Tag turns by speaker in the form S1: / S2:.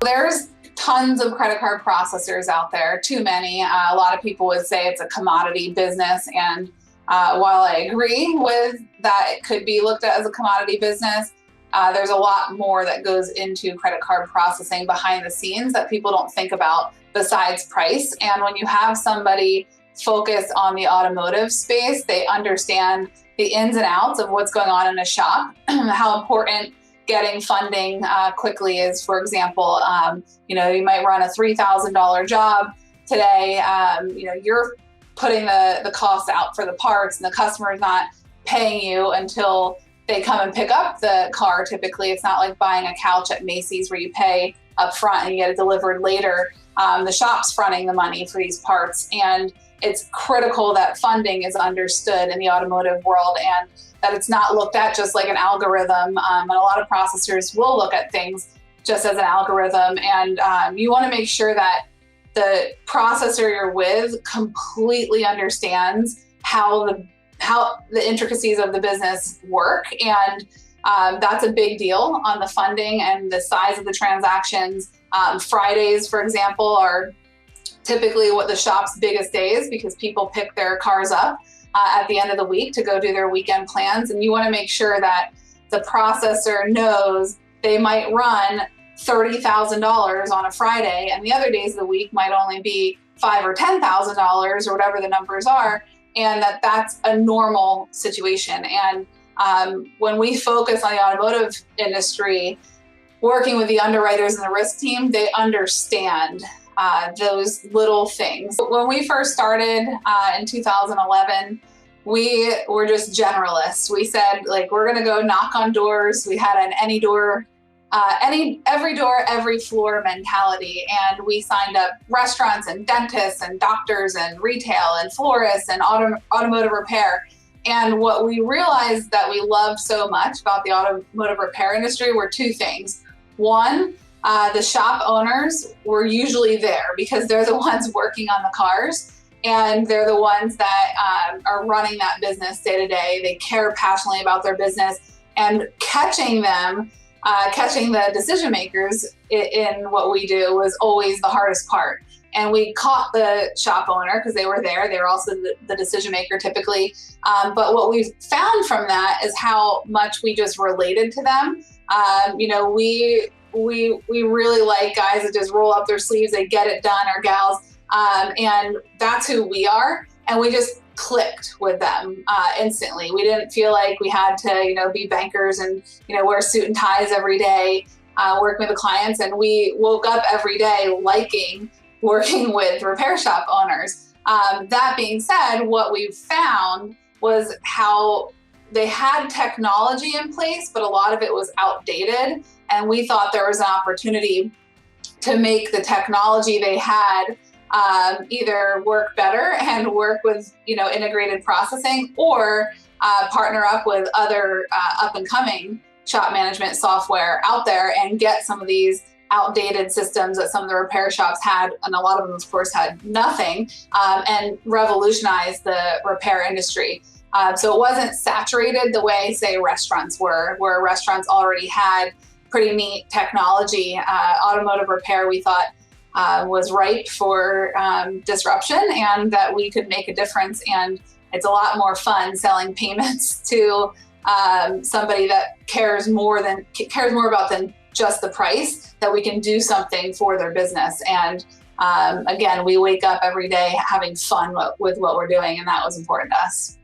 S1: There's tons of credit card processors out there, too many. A lot of people would say it's a commodity business. And while I agree with that, it could be looked at as a commodity business. There's a lot more that goes into credit card processing behind the scenes that people don't think about besides price. And when you have somebody focused on the automotive space, they understand the ins and outs of what's going on in a shop, how important getting funding quickly is. For example, you might run a $3,000 job today. You're putting the cost out for the parts, and the customer is not paying you until they come and pick up the car. Typically, it's not like buying a couch at Macy's where you pay up front and you get it delivered later. The shop's fronting the money for these parts, and it's critical that funding is understood in the automotive world, and that it's not looked at just like an algorithm. And a lot of processors will look at things just as an algorithm. And you want to make sure that the processor you're with completely understands how the intricacies of the business work. And that's a big deal on the funding and the size of the transactions. Fridays, for example, are typically what the shop's biggest days, because people pick their cars up at the end of the week to go do their weekend plans. And you want to make sure that the processor knows they might run $30,000 on a Friday, and the other days of the week might only be $5,000 or $10,000 or whatever the numbers are, and that's a normal situation. And when we focus on the automotive industry, working with the underwriters and the risk team, they understand those little things. When we first started in 2011, we were just generalists. We said, we're going to go knock on doors. We had an every door, every floor mentality. And we signed up restaurants and dentists and doctors and retail and florists and automotive repair. And what we realized that we loved so much about the automotive repair industry were two things. One, the shop owners were usually there because they're the ones working on the cars, and they're the ones that are running that business day to day. They care passionately about their business, and catching the decision makers in what we do was always the hardest part. And we caught the shop owner because they were there. They were also the decision maker typically. But what we've found from that is how much we just related to them. We really like guys that just roll up their sleeves, they get it done, or gals. And that's who we are. And we just clicked with them instantly. We didn't feel like we had to, be bankers and, wear suit and ties every day, working with the clients. And we woke up every day liking working with repair shop owners. That being said, what we found was how they had technology in place, but a lot of it was outdated. And we thought there was an opportunity to make the technology they had either work better and work with, integrated processing, or partner up with other up and coming shop management software out there and get some of these outdated systems that some of the repair shops had, and a lot of them, of course, had nothing, and revolutionize the repair industry. So it wasn't saturated the way, say, restaurants were, where restaurants already had pretty neat technology. Automotive repair, we thought, was ripe for disruption, and that we could make a difference. And it's a lot more fun selling payments to somebody that cares more about than just the price, that we can do something for their business. And again, we wake up every day having fun with what we're doing, and that was important to us.